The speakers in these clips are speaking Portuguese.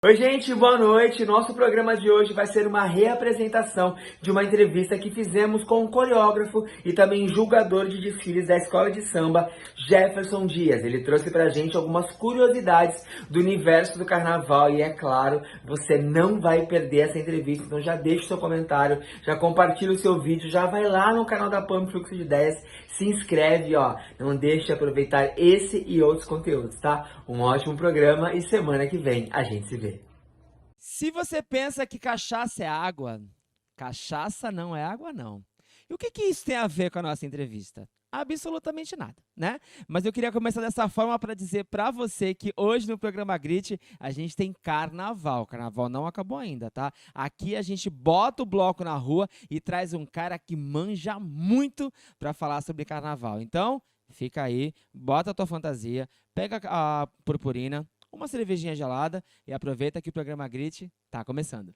Oi, gente, boa noite. Nosso programa de hoje vai ser uma reapresentação de uma entrevista que fizemos com o coreógrafo e também julgador de desfiles da Escola de Samba, Jefferson Dias. Ele trouxe pra gente algumas curiosidades do universo do carnaval e, é claro, você não vai perder essa entrevista. Então já deixa o seu comentário, já compartilha o seu vídeo, já vai lá no canal da Pam Fluxo de Ideias, se inscreve, ó. Não deixe de aproveitar esse e outros conteúdos, tá? Um ótimo programa e semana que vem a gente se vê. Se você pensa que cachaça é água, cachaça não é água, não. E o que isso tem a ver com a nossa entrevista? Absolutamente nada, né? Mas eu queria começar dessa forma para dizer para você que hoje no programa Grit a gente tem carnaval. Carnaval não acabou ainda, tá? Aqui a gente bota o bloco na rua e traz um cara que manja muito para falar sobre carnaval. Então, fica aí, bota a tua fantasia, pega a purpurina, uma cervejinha gelada e aproveita que o programa Grit tá começando.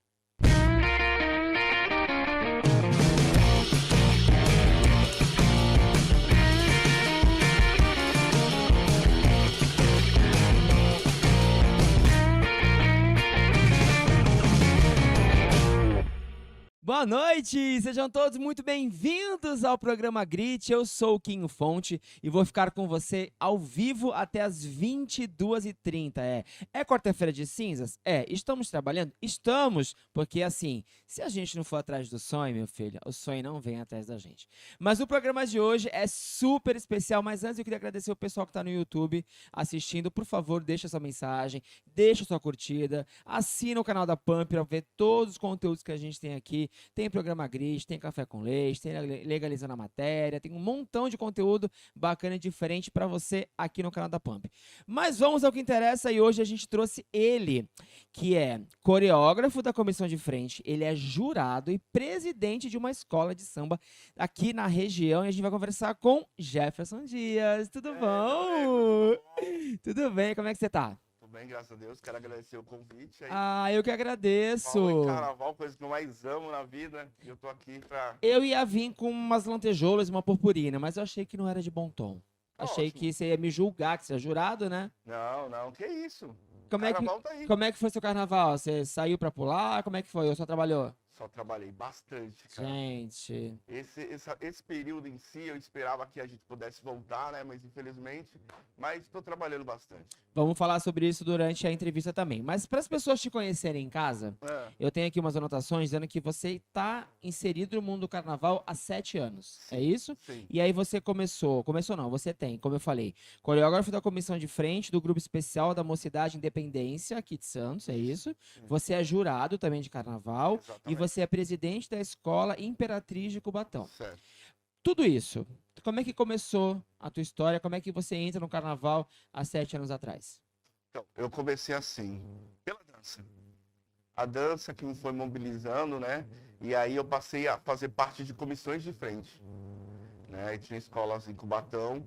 Boa noite! Sejam todos muito bem-vindos ao programa Grit. Eu sou o Quinho Fonte e vou ficar com você ao vivo até as 22h30. É quarta-feira de cinzas? Estamos trabalhando? Estamos, porque assim, se a gente não for atrás do sonho, meu filho, o sonho não vem atrás da gente. Mas o programa de hoje é super especial, mas antes eu queria agradecer o pessoal que está no YouTube assistindo. Por favor, deixa sua mensagem, deixa sua curtida, assina o canal da Pump para ver todos os conteúdos que a gente tem aqui. Tem programa Gris, tem Café com Leite, tem Legalizando a Matéria, tem um montão de conteúdo bacana e diferente para você aqui no canal da Pump. Mas vamos ao que interessa e hoje a gente trouxe ele, que é coreógrafo da comissão de frente, ele é jurado e presidente de uma escola de samba aqui na região e a gente vai conversar com Jefferson Dias. Tudo bom? Tudo bom? Tudo bem, como é que você tá? Tudo bem, graças a Deus. Quero agradecer o convite aí. Eu que Falou em agradeço. carnaval, coisa que eu mais amo na vida. E eu tô aqui pra. Eu ia vir com umas lantejoulas e uma purpurina, mas eu achei que não era de bom tom. Tá Achei ótimo. que você ia me julgar, que você é jurado, né? Não, que isso? Como é que, Carnaval tá aí. como é que foi seu carnaval? Você saiu pra pular? Como é que foi? Ou só trabalhou? Só trabalhei bastante, cara. Gente, Esse período em si, eu esperava que a gente pudesse voltar, né? Mas infelizmente. Mas tô trabalhando bastante. vamos falar sobre isso durante a entrevista também. Mas para as pessoas te conhecerem em casa, É, eu tenho aqui umas anotações dizendo que você está inserido no mundo do carnaval há 7 anos. É sim, isso? sim. E aí você começou não, você tem, como eu falei, coreógrafo da comissão de frente do grupo especial da Mocidade Independência aqui de Santos, é isso? Sim, Você é jurado também de carnaval e exatamente. você é presidente da Escola Imperatriz de Cubatão. Certo. Tudo isso, como é que começou a tua história? Como é que você entra no carnaval há 7 anos atrás? Então, eu comecei assim, pela dança. A dança que me foi mobilizando, né? E aí eu passei a fazer parte de comissões de frente, né? E tinha escolas em Cubatão,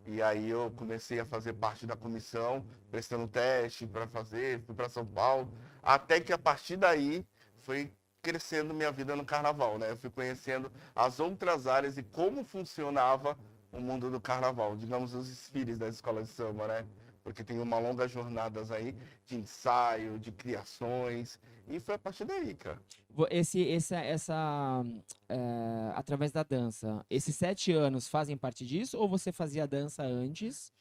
e aí eu comecei a fazer parte da comissão, prestando teste para fazer, fui para São Paulo, até que a partir daí foi crescendo minha vida no carnaval, né? Eu fui conhecendo as outras áreas e como funcionava o mundo do carnaval, digamos os desfiles das escolas de samba, né? Porque tem uma longa jornada aí de ensaio, de criações, e foi a partir daí, cara. Através da dança, esses 7 anos fazem parte disso ou você fazia dança antes?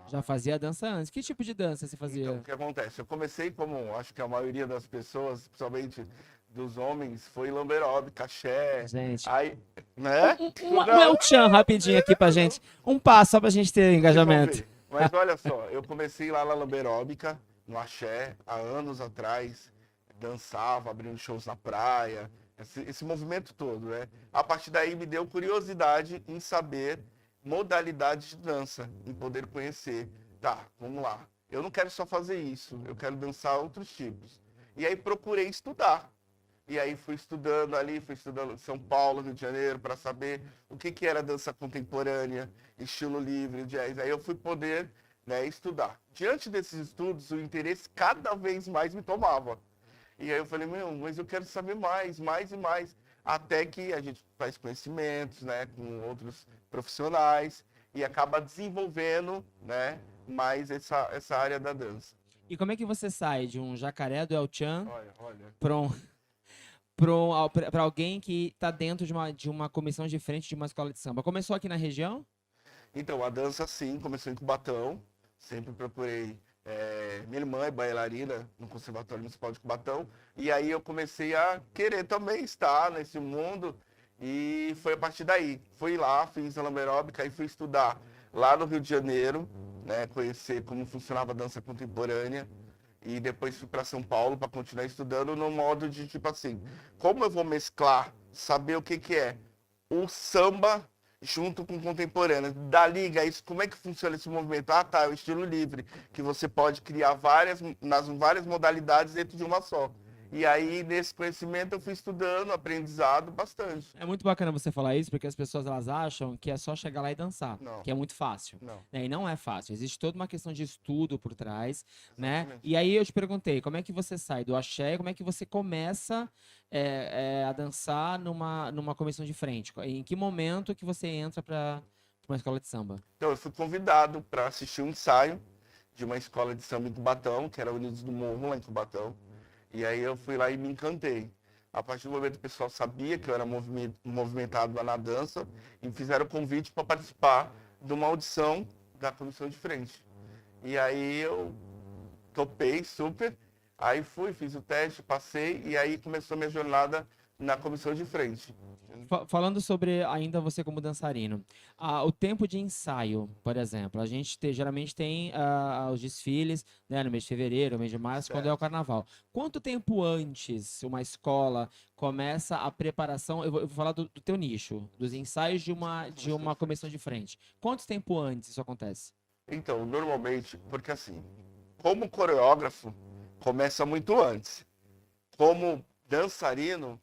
Já Já. fazia dança antes. Que tipo de dança você Então, o fazia? que acontece? Eu comecei como, acho que a maioria das pessoas, principalmente dos homens, foi lamberobe, caché, Gente, aí, né? um Não, tchan rapidinho aqui pra não, gente. Um passo só pra gente ter engajamento. desenvolver. Mas olha só, eu comecei lá na lamberóbica, no axé, há anos atrás, dançava, abrindo shows na praia, esse movimento todo, né? A partir daí me deu curiosidade em saber modalidades de dança, em poder conhecer. Tá, vamos lá. Eu não quero só fazer isso, eu quero dançar outros tipos. E aí procurei estudar. E aí fui estudando ali, fui estudando em São Paulo, Rio de Janeiro, para saber o que era dança contemporânea, estilo livre, jazz. Aí eu fui poder, né, estudar. Diante desses estudos, o interesse cada vez mais me tomava. E aí eu falei, meu, mas eu quero saber mais, mais e mais. Até que a gente faz conhecimentos, né, com outros profissionais e acaba desenvolvendo, né, mais essa área da dança. E como é que você sai de um jacaré do El Chan Olha. para alguém que está dentro de uma comissão de frente de uma escola de samba? Começou aqui na região? Então, a dança, sim, começou em Cubatão. Sempre procurei. Minha irmã é bailarina no Conservatório Municipal de Cubatão. E aí eu comecei a querer também estar nesse mundo. E foi a partir daí. Fui lá, fiz a lamberóbica e fui estudar lá no Rio de Janeiro, né, conhecer como funcionava a dança contemporânea. E depois fui para São Paulo para continuar estudando no modo de, tipo assim, como eu vou mesclar, saber o que que é o samba junto com o contemporâneo. Da liga, isso, como é que funciona esse movimento? Ah, tá, é o estilo livre, que você pode criar nas várias modalidades dentro de uma só. E aí, nesse conhecimento, eu fui estudando, aprendizado bastante. É muito bacana você falar isso, porque as pessoas elas acham que é só chegar lá e dançar, Não. que é muito fácil. Não. Né? E não é fácil. Existe toda uma questão de estudo por trás, né? Exatamente. E aí eu te perguntei, como é que você sai do axé, como é que você começa a dançar numa comissão de frente? Em que momento que você entra para uma escola de samba? Então, eu fui convidado para assistir um ensaio de uma escola de samba em Cubatão, que era Unidos do Morro, lá em Cubatão. E aí eu fui lá e me encantei. A partir do momento que o pessoal sabia que eu era movimentado lá na dança, e me fizeram o convite para participar de uma audição da comissão de frente. E aí eu topei super, aí fui, fiz o teste, passei, e aí começou a minha jornada na comissão de frente. Falando sobre ainda você como dançarino, o tempo de ensaio, por exemplo, a gente geralmente tem os desfiles, né, no mês de fevereiro, no mês de março, quando é o carnaval. Quanto tempo antes uma escola começa a preparação? Eu vou falar do teu nicho, dos ensaios de uma comissão de frente. Quanto tempo antes isso acontece? Então, normalmente, porque assim, como coreógrafo, começa muito antes. Como dançarino,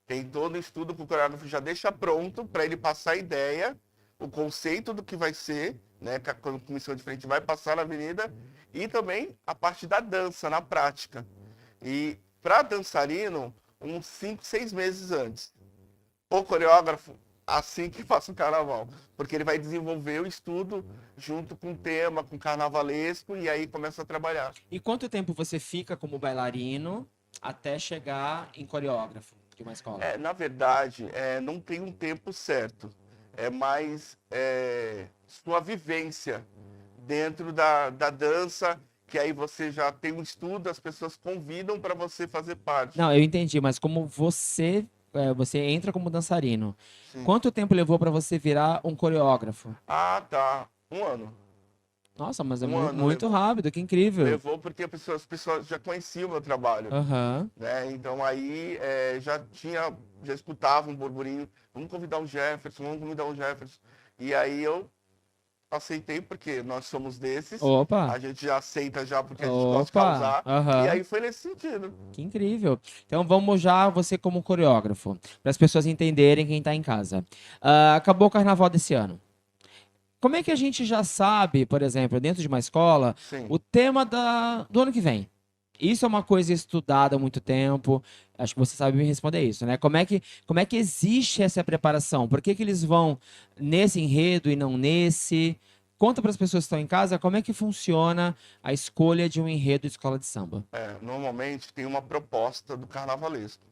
tem todo o estudo que o coreógrafo já deixa pronto para ele passar a ideia, o conceito do que vai ser, né, que a comissão de frente vai passar na avenida, e também a parte da dança, na prática. E para dançarino, uns 5, 6 meses antes. O coreógrafo, assim que passa o carnaval, porque ele vai desenvolver o estudo junto com o tema, com o carnavalesco, e aí começa a trabalhar. E quanto tempo você fica como bailarino até chegar em coreógrafo de uma escola? Na verdade, não tem um tempo certo. É mais sua vivência dentro da dança, que aí você já tem um estudo, as pessoas convidam para você fazer parte. Não, eu entendi, mas como você entra como dançarino, Sim. quanto tempo levou para você virar um coreógrafo? Ah, tá. 1 ano. Nossa, mas é Um ano muito levou. rápido, que incrível. Levou porque as pessoas já conheciam o meu trabalho. Aham. Né? Então aí já escutava um burburinho, vamos convidar o Jefferson, vamos convidar o Jefferson. E aí eu aceitei porque nós somos desses, Opa, a gente já aceita já porque a gente gosta de causar, aham. e aí foi nesse sentido. Que incrível. Então vamos já, você como coreógrafo, para as pessoas entenderem quem está em casa. Acabou o carnaval desse ano. Como é que a gente já sabe, por exemplo, dentro de uma escola, Sim. o tema do ano que vem? Isso é uma coisa estudada há muito tempo. Acho que você sabe me responder isso, né? Como é que existe essa preparação? Por que eles vão nesse enredo e não nesse? Conta para as pessoas que estão em casa como é que funciona a escolha de um enredo de escola de samba. Normalmente tem uma proposta do carnavalesco,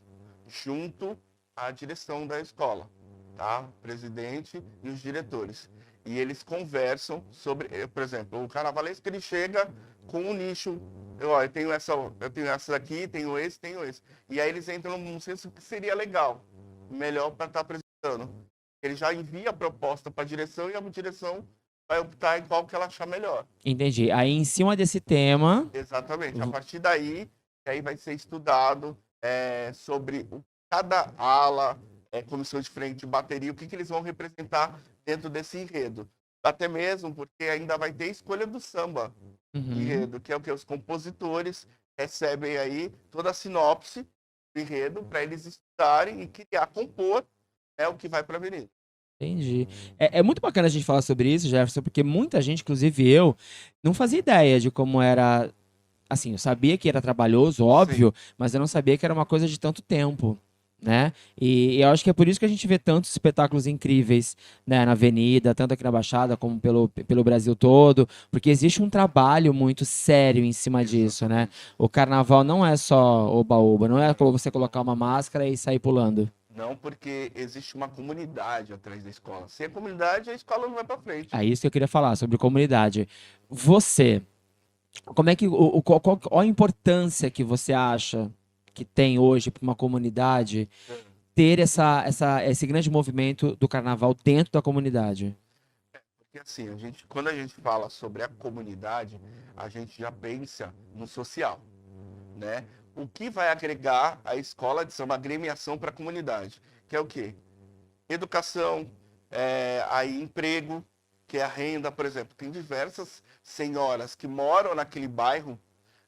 junto à direção da escola, tá? O presidente e os diretores. E eles conversam sobre, por exemplo, o carnavalesco ele chega com um nicho. Eu tenho essa daqui, tenho esse. E aí eles entram num senso que seria legal, melhor para estar apresentando. Ele já envia a proposta para a direção e a direção vai optar em qual que ela achar melhor. Entendi. Aí, em cima desse tema... Exatamente. A partir daí, aí vai ser estudado sobre cada ala, comissão de frente, bateria, o que eles vão representar dentro desse enredo. Até mesmo porque ainda vai ter escolha do samba enredo, que é o que os compositores recebem aí toda a sinopse do enredo para eles estudarem e criar, compor o que vai para a avenida. Entendi. É muito bacana a gente falar sobre isso, Jefferson, porque muita gente, inclusive eu, não fazia ideia de como era. Assim, eu sabia que era trabalhoso, óbvio, mas eu não sabia que era uma coisa de tanto tempo. né? E eu acho que é por isso que a gente vê tantos espetáculos incríveis, né, na Avenida, tanto aqui na Baixada como pelo Brasil todo, porque existe um trabalho muito sério em cima disso, né? O carnaval não é só oba-oba, não é como você colocar uma máscara e sair pulando. Não, porque existe uma comunidade atrás da escola. Sem a comunidade, a escola não vai para frente. É isso que eu queria falar sobre comunidade. Você, como é que qual a importância que você acha que tem hoje para uma comunidade ter esse grande movimento do carnaval dentro da comunidade? Porque assim, quando a gente fala sobre a comunidade, a gente já pensa no social, né? O que vai agregar a escola de samba, a agremiação para a comunidade? Que é o quê? Educação, aí emprego, que é a renda, por exemplo. Tem diversas senhoras que moram naquele bairro,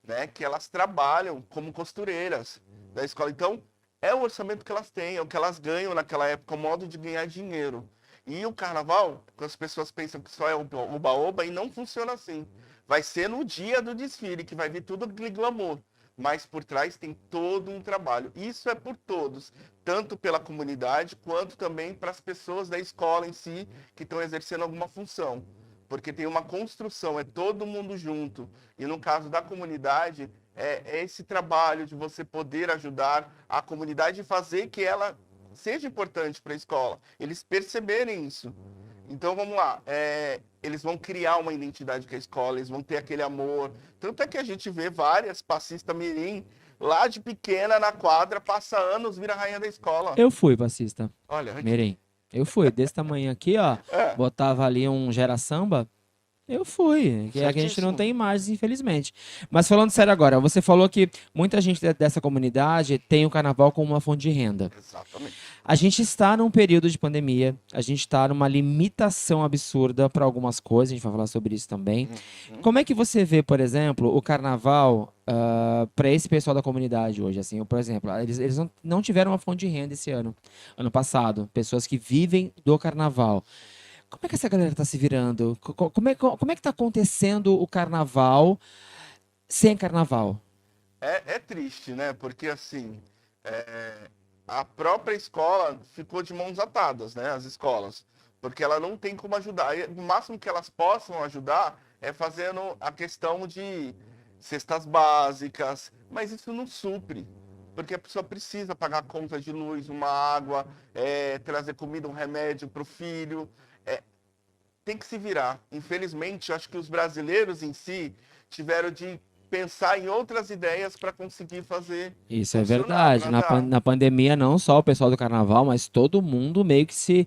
né, que elas trabalham como costureiras da escola. Então, é o orçamento que elas têm, é o que elas ganham naquela época, o modo de ganhar dinheiro. E o carnaval, as pessoas pensam que só é oba-oba, e não funciona assim. Vai ser no dia do desfile, que vai vir tudo aquele glamour. Mas por trás tem todo um trabalho. Isso é por todos, tanto pela comunidade, quanto também para as pessoas da escola em si, que estão exercendo alguma função. Porque tem uma construção, é todo mundo junto. E no caso da comunidade, é esse trabalho de você poder ajudar a comunidade e fazer que ela seja importante para a escola. Eles perceberem isso. Então vamos lá, eles vão criar uma identidade com a escola, eles vão ter aquele amor. Tanto é que a gente vê várias passistas mirim lá de pequena na quadra, passa anos, vira rainha da escola. Eu fui passista, Olha, Mirim. Eu fui, desse tamanho aqui, ó. Botava ali um gera samba. Eu fui. Que a gente Certíssimo. não tem imagens, infelizmente. Mas falando sério agora, você falou que muita gente dessa comunidade tem o carnaval como uma fonte de renda. Exatamente. A gente está num período de pandemia, a gente está numa limitação absurda para algumas coisas, a gente vai falar sobre isso também. Como é que você vê, por exemplo, o carnaval para esse pessoal da comunidade hoje? Assim, por exemplo, eles não tiveram uma fonte de renda esse ano passado, pessoas que vivem do carnaval. Como é que essa galera está se virando? Como é que está acontecendo o carnaval sem carnaval? É triste, né? Porque assim, a própria escola ficou de mãos atadas, né? As escolas. Porque ela não tem como ajudar. E o máximo que elas possam ajudar é fazendo a questão de cestas básicas. Mas isso não supre. Porque a pessoa precisa pagar conta de luz, uma água, trazer comida, um remédio para o filho. Tem que se virar. Infelizmente, eu acho que os brasileiros em si tiveram de pensar em outras ideias para conseguir fazer. Isso é funcionar, verdade. pra dar. Na pandemia, não só o pessoal do carnaval, mas todo mundo meio que se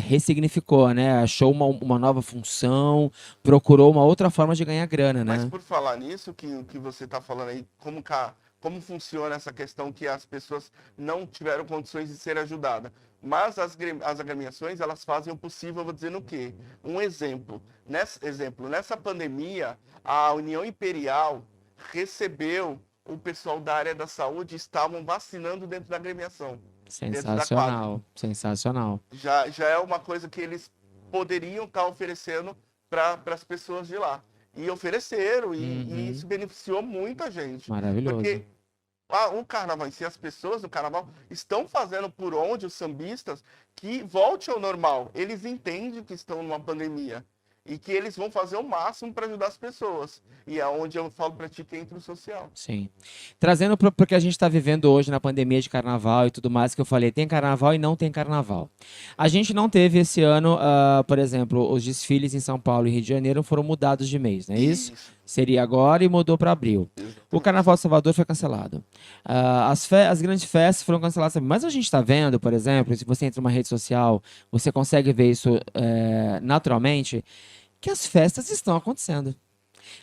ressignificou, né? Achou uma nova função, procurou uma outra forma de ganhar grana, Mas né? por falar nisso, que você está falando aí, como funciona essa questão que as pessoas não tiveram condições de ser ajudadas. Mas as agremiações, elas fazem o possível, eu vou dizer no quê? Um exemplo. Nessa pandemia, a União Imperial recebeu o pessoal da área da saúde, estavam vacinando dentro da agremiação. Dentro da quadra. Sensacional, sensacional. Já é uma coisa que eles poderiam estar oferecendo para as pessoas de lá. E ofereceram, e isso beneficiou muita gente. Maravilhoso. Porque o carnaval em si, as pessoas do carnaval estão fazendo por onde os sambistas que volte ao normal. Eles entendem que estão numa pandemia e que eles vão fazer o máximo para ajudar as pessoas. E é onde eu falo para ti que entra o social. Sim. Trazendo para o que a gente está vivendo hoje na pandemia de carnaval e tudo mais que eu falei, tem carnaval e não tem carnaval. A gente não teve esse ano, por exemplo, os desfiles em São Paulo e Rio de Janeiro foram mudados de mês, não é isso? Seria agora e mudou para abril. O Carnaval de Salvador foi cancelado. As grandes festas foram canceladas também. Mas a gente está vendo, por exemplo, se você entra numa rede social, você consegue ver isso naturalmente, que as festas estão acontecendo.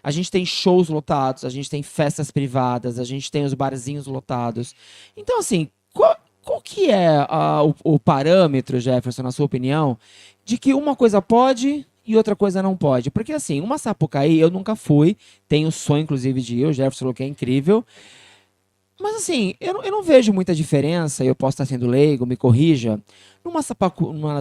A gente tem shows lotados, a gente tem festas privadas, a gente tem os barzinhos lotados. Então, assim, qual que é o parâmetro, Jefferson, na sua opinião, de que uma coisa pode e outra coisa não pode? Porque, assim, uma Sapucaí eu nunca fui, tenho sonho, inclusive, de ir, o Jefferson falou que é incrível. Mas, assim, eu não vejo muita diferença, eu posso estar sendo leigo, me corrija, numa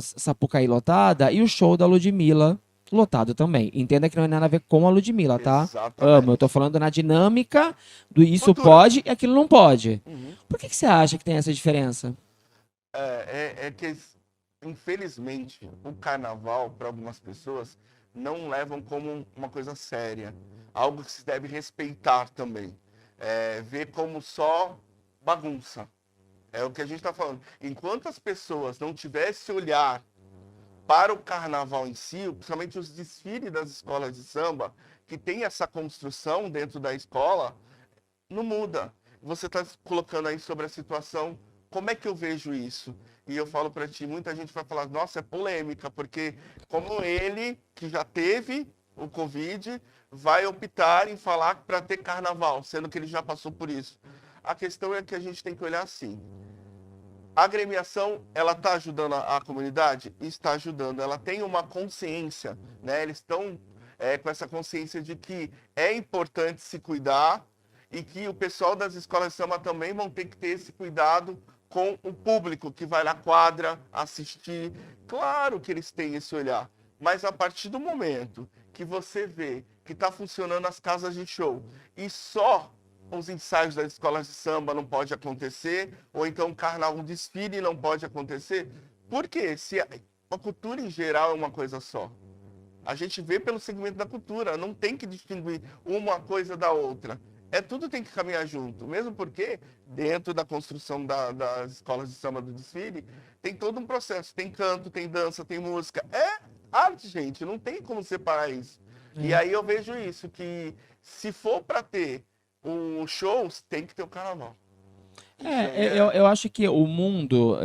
Sapucaí lotada e o show da Ludmilla lotado também. Entenda que não é nada a ver com a Ludmilla, tá? Exatamente. Eu tô falando na dinâmica do isso Cultura. pode e aquilo não pode. Por que você acha que tem essa diferença? É que, infelizmente, o carnaval, para algumas pessoas, não levam como uma coisa séria. Algo que se deve respeitar também. Ver como só bagunça. É o que a gente está falando. Enquanto as pessoas não tivessem esse olhar para o carnaval em si, principalmente os desfiles das escolas de samba, que tem essa construção dentro da escola, não muda. Você está colocando aí sobre a situação, como é que eu vejo isso? E eu falo para ti, muita gente vai falar, nossa, é polêmica, porque como ele, que já teve o Covid, vai optar em falar para ter carnaval, sendo que ele já passou por isso. A questão é que a gente tem que olhar assim. A agremiação, ela está ajudando a comunidade? Está ajudando. Ela tem uma consciência, né? Eles estão com essa consciência de que é importante se cuidar e que o pessoal das escolas de samba também vão ter que ter esse cuidado com o público que vai na quadra assistir. Claro que eles têm esse olhar, mas a partir do momento que você vê que está funcionando as casas de show e só os ensaios das escolas de samba não pode acontecer, ou então um desfile não pode acontecer. Por quê? Se a cultura em geral é uma coisa só. A gente vê pelo segmento da cultura, não tem que distinguir uma coisa da outra. Tudo tem que caminhar junto, mesmo porque dentro da construção das escolas de samba do desfile, tem todo um processo, tem canto, tem dança, tem música. É arte, gente, não tem como separar isso. E aí eu vejo isso, que se for para ter os shows, tem que ter o carnaval. Eu acho que o mundo,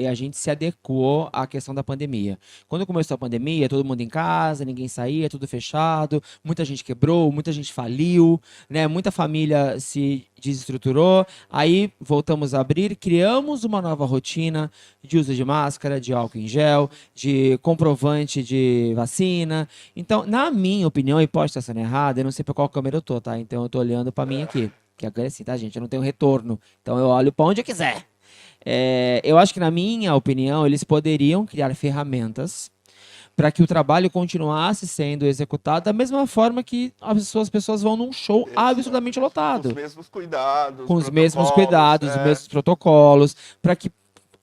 a gente se adequou à questão da pandemia. Quando começou a pandemia, todo mundo em casa, ninguém saía, tudo fechado, muita gente quebrou, muita gente faliu, né? Muita família se desestruturou. Aí voltamos a abrir, criamos uma nova rotina de uso de máscara, de álcool em gel, de comprovante de vacina. Então, na minha opinião, e pode estar sendo errado, eu não sei para qual câmera eu tô, tá? Então eu tô olhando para mim aqui. Que agora é assim, tá, gente? Eu não tenho retorno. Então eu olho para onde eu quiser. Eu acho que, na minha opinião, eles poderiam criar ferramentas para que o trabalho continuasse sendo executado da mesma forma que as pessoas vão num show absurdamente Com lotado. os mesmos cuidados, Com os mesmos cuidados, os mesmos protocolos, para que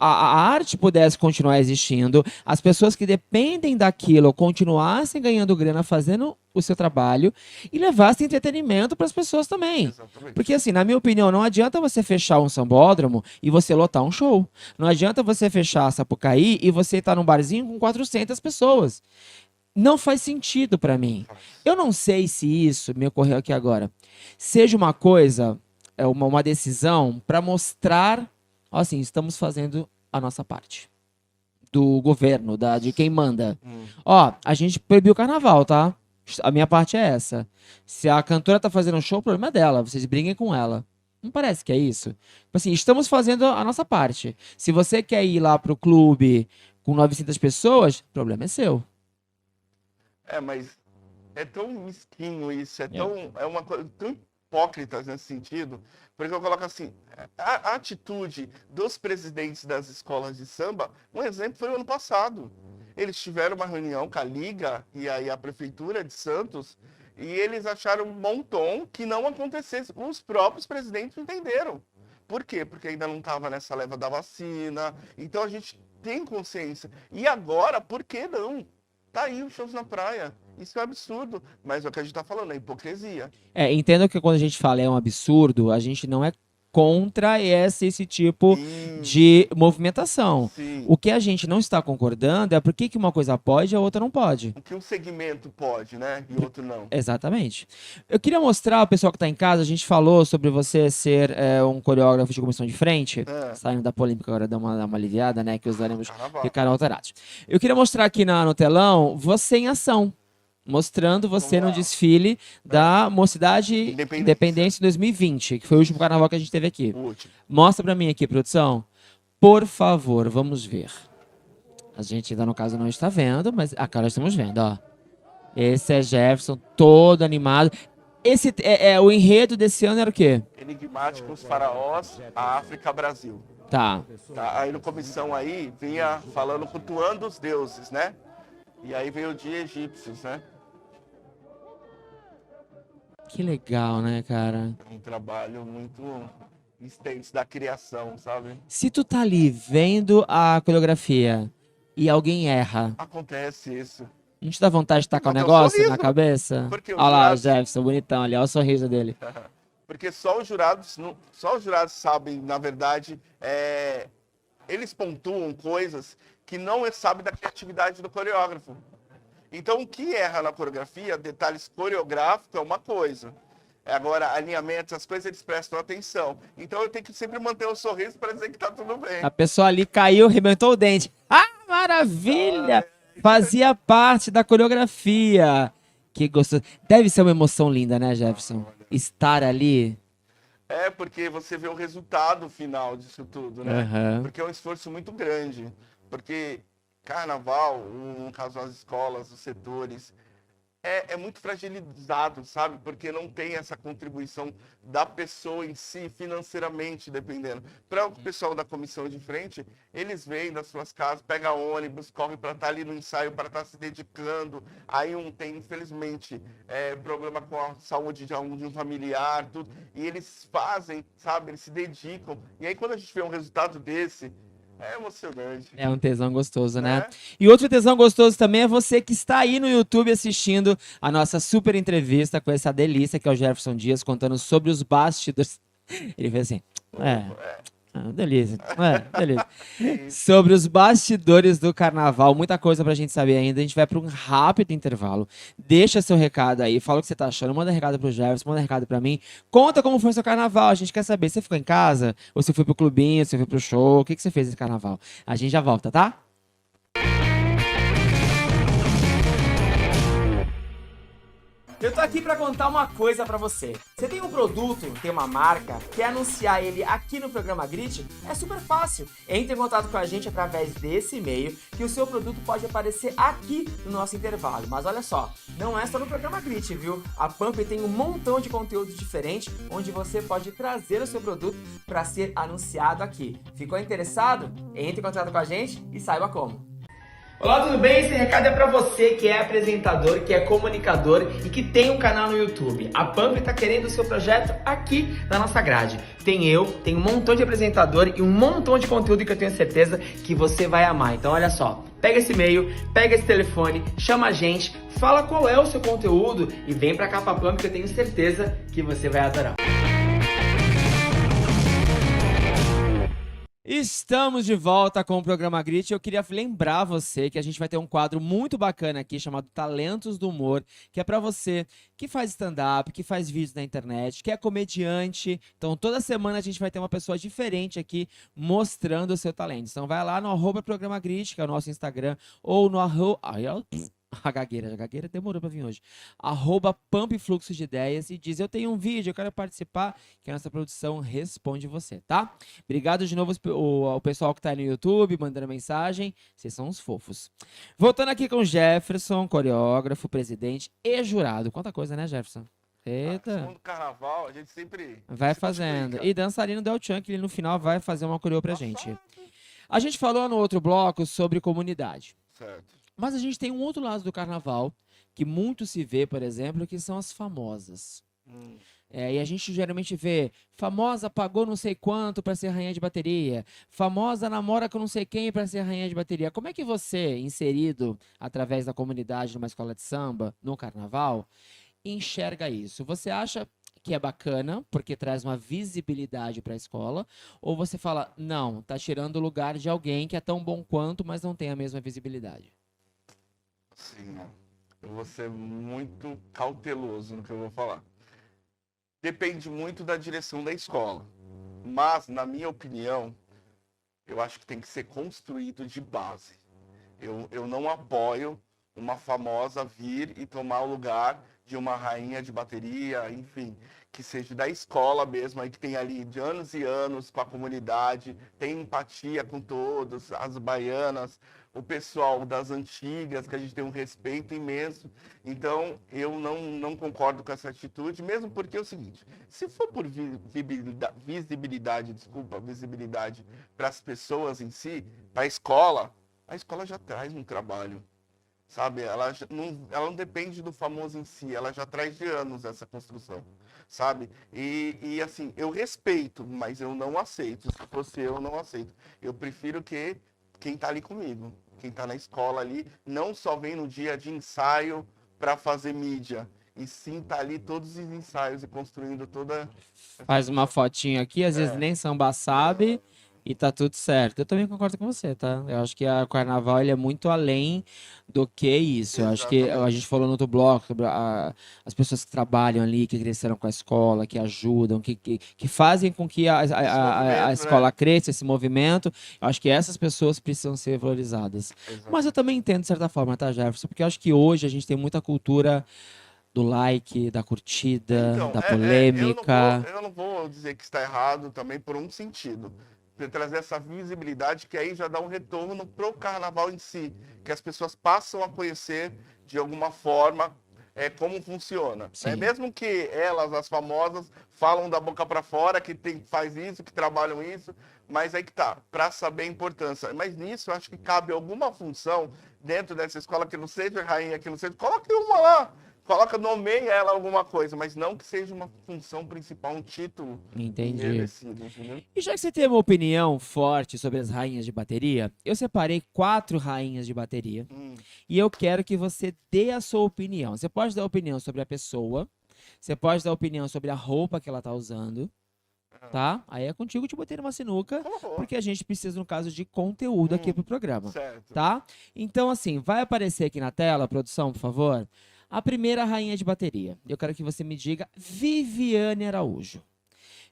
a arte pudesse continuar existindo, as pessoas que dependem daquilo continuassem ganhando grana fazendo o seu trabalho e levassem entretenimento para as pessoas também. Exatamente. Porque, assim, na minha opinião, não adianta você fechar um sambódromo e você lotar um show. Não adianta você fechar a Sapucaí e você estar num barzinho com 400 pessoas. Não faz sentido para mim. Eu não sei se isso, me ocorreu aqui agora, seja uma coisa, uma decisão para mostrar, assim, estamos fazendo a nossa parte. Do governo, de quem manda. Ó, a gente proibiu o carnaval, tá? A minha parte é essa. Se a cantora tá fazendo um show, o problema é dela. Vocês briguem com ela. Não parece que é isso? Tipo assim, estamos fazendo a nossa parte. Se você quer ir lá pro clube com 900 pessoas, o problema é seu. Mas é tão mesquinho isso, é uma coisa tão hipócrita nesse sentido, porque eu coloco assim, a atitude dos presidentes das escolas de samba, um exemplo foi o ano passado. Eles tiveram uma reunião com a Liga e aí a Prefeitura de Santos, e eles acharam um bom tom que não acontecesse. Os próprios presidentes entenderam. Por quê? Porque ainda não estava nessa leva da vacina, então a gente tem consciência. E agora, por que não? Tá aí os shows na praia. Isso é um absurdo. Mas é o que a gente tá falando, é hipocrisia. Entendo que quando a gente fala é um absurdo, a gente não é contra esse tipo de movimentação. Sim. O que a gente não está concordando é por que uma coisa pode e a outra não pode. O que um segmento pode, né? E outro não. Exatamente. Eu queria mostrar ao pessoal que está em casa, a gente falou sobre você ser um coreógrafo de comissão de frente, saindo da polêmica agora, dá uma aliviada, né? Que os ânimos ficaram alterados. Eu queria mostrar aqui no telão você em ação. Mostrando você no desfile da Mocidade Independência 2020, que foi o último carnaval que a gente teve aqui. Mostra pra mim aqui, produção. Por favor, vamos ver. A gente ainda, no caso, não está vendo, mas agora estamos vendo, ó. Esse é Jefferson, todo animado. Esse o enredo desse ano era o quê? Enigmáticos Faraós, a África, Brasil. Tá. Aí no comissão aí, vinha falando, cultuando os deuses, né? E aí veio de egípcios, né? Que legal, né, cara? Um trabalho muito instantes da criação, sabe? Se tu tá ali vendo a coreografia e alguém erra, Acontece isso. não te dá vontade de tacar o Não, tem um negócio na sorriso. cabeça? Porque os Olha lá, o jurados, Jefferson, bonitão ali, olha o sorriso dele. porque só os jurados, só os jurados sabem, na verdade, eles pontuam coisas que não sabem da criatividade do coreógrafo. Então, o que erra na coreografia, detalhes coreográficos é uma coisa. Agora, alinhamentos, as coisas eles prestam atenção. Então, eu tenho que sempre manter um sorriso para dizer que tá tudo bem. A pessoa ali caiu, arrebentou o dente. Ah, maravilha! Fazia parte da coreografia. Que gostoso. Deve ser uma emoção linda, né, Jefferson? Estar ali. Porque você vê o resultado final disso tudo, né? Aham. Porque é um esforço muito grande. Porque carnaval, no caso das escolas, os setores, é muito fragilizado, sabe? Porque não tem essa contribuição da pessoa em si, financeiramente, dependendo. Para o pessoal da comissão de frente, eles vêm das suas casas, pegam ônibus, correm para estar ali no ensaio, para estar se dedicando. Aí tem, infelizmente, problema com a saúde de um familiar, tudo. E eles fazem, sabe? Eles se dedicam. E aí, quando a gente vê um resultado desse, é emocionante. É um tesão gostoso, né? É. E outro tesão gostoso também é você que está aí no YouTube assistindo a nossa super entrevista com essa delícia que é o Jefferson Dias contando sobre os bastidores. Ele fez assim, delícia, delícia. Sobre os bastidores do carnaval, muita coisa pra gente saber ainda. A gente vai para um rápido intervalo. Deixa seu recado aí, fala o que você tá achando, manda recado pro Jefferson, manda recado pra mim. Conta como foi seu carnaval, a gente quer saber. Você ficou em casa? Ou você foi pro clubinho? Você foi pro show? O que você fez nesse carnaval? A gente já volta, tá? Eu tô aqui pra contar uma coisa pra você. Você tem um produto, tem uma marca, quer anunciar ele aqui no programa Grit? É super fácil. Entre em contato com a gente através desse e-mail que o seu produto pode aparecer aqui no nosso intervalo. Mas olha só, não é só no programa Grit, viu? A Pump tem um montão de conteúdos diferentes onde você pode trazer o seu produto para ser anunciado aqui. Ficou interessado? Entre em contato com a gente e saiba como. Olá, tudo bem? Esse recado é pra você que é apresentador, que é comunicador e que tem um canal no YouTube. A Pump tá querendo o seu projeto aqui na nossa grade. Tem um montão de apresentador e um montão de conteúdo que eu tenho certeza que você vai amar. Então olha só, pega esse e-mail, pega esse telefone, chama a gente, fala qual é o seu conteúdo e vem pra cá pra Pump que eu tenho certeza que você vai adorar. Estamos de volta com o programa Grit. Eu queria lembrar você que a gente vai ter um quadro muito bacana aqui chamado Talentos do Humor, que é pra você que faz stand-up, que faz vídeos na internet, que é comediante. Então toda semana a gente vai ter uma pessoa diferente aqui mostrando o seu talento. Então vai lá no @programa Grit, que é o nosso Instagram, ou no a gagueira demorou pra vir hoje. @pumpfluxo de ideias e diz: eu tenho um vídeo, eu quero participar, que a nossa produção responde você, tá? Obrigado de novo ao pessoal que tá aí no YouTube, mandando mensagem. Vocês são uns fofos. Voltando aqui com o Jefferson, coreógrafo, presidente e jurado. Quanta coisa, né, Jefferson? Eita. No carnaval, a gente sempre Vai se fazendo. multiplica. E dançarino do El Chan, que ele no final vai fazer uma coreo pra gente. A gente falou no outro bloco sobre comunidade. Certo. Mas a gente tem um outro lado do carnaval, que muito se vê, por exemplo, que são as famosas. E a gente geralmente vê, famosa pagou não sei quanto para ser rainha de bateria, famosa namora com não sei quem para ser rainha de bateria. Como é que você, inserido através da comunidade numa escola de samba, no carnaval, enxerga isso? Você acha que é bacana, porque traz uma visibilidade para a escola, ou você fala, não, tá tirando o lugar de alguém que é tão bom quanto, mas não tem a mesma visibilidade? Sim, eu vou ser muito cauteloso no que eu vou falar. Depende muito da direção da escola. Mas, na minha opinião, eu acho que tem que ser construído de base. Eu não apoio uma famosa vir e tomar o lugar de uma rainha de bateria, enfim, que seja da escola mesmo, aí que tem ali de anos e anos com a comunidade, tem empatia com todos, as baianas, o pessoal das antigas, que a gente tem um respeito imenso. Então, eu não concordo com essa atitude, mesmo porque é o seguinte, se for por visibilidade para as pessoas em si, para a escola já traz um trabalho. sabe? Ela não depende do famoso em si, ela já traz de anos essa construção, sabe? E assim, eu respeito, mas eu não aceito. Se fosse eu não aceito. Eu prefiro que quem tá ali comigo, quem tá na escola ali, não só vem no dia de ensaio para fazer mídia, e sim tá ali todos os ensaios e construindo toda Faz uma fotinha aqui, às vezes É. nem samba sabe e tá tudo certo. Eu também concordo com você, tá? Eu acho que o carnaval ele é muito além do que isso. Eu acho que a Exatamente. gente falou no outro bloco sobre as pessoas que trabalham ali, que cresceram com a escola, que ajudam, que fazem com que a movimento, escola né? cresça, esse movimento. Eu acho que essas pessoas precisam ser valorizadas. Mas eu Exatamente. também entendo de certa forma, tá, Jefferson? Porque eu acho que hoje a gente tem muita cultura do like, da curtida, Então, da polêmica. eu não vou dizer que está errado também por um sentido. De trazer essa visibilidade que aí já dá um retorno pro carnaval em si, que as pessoas passam a conhecer de alguma forma como funciona. Né? Sim. Mesmo que elas, as famosas, falam da boca para fora que faz isso, que trabalham isso, mas aí que tá, para saber a importância. Mas nisso eu acho que cabe alguma função dentro dessa escola que não seja rainha, que não seja. Coloque uma lá. Coloca, nomeia ela alguma coisa, mas não que seja uma função principal, um título Entendi. merecido, entendeu? E já que você tem uma opinião forte sobre as rainhas de bateria, eu separei 4 rainhas de bateria Hum, e eu quero que você dê a sua opinião. Você pode dar opinião sobre a pessoa, você pode dar opinião sobre a roupa que ela tá usando, tá? Aí é contigo, te botei numa sinuca, por favor. porque a gente precisa, no caso, de conteúdo aqui pro programa, Certo. tá? Então, assim, vai aparecer aqui na tela, produção, por favor, a primeira rainha de bateria. Eu quero que você me diga Viviane Araújo.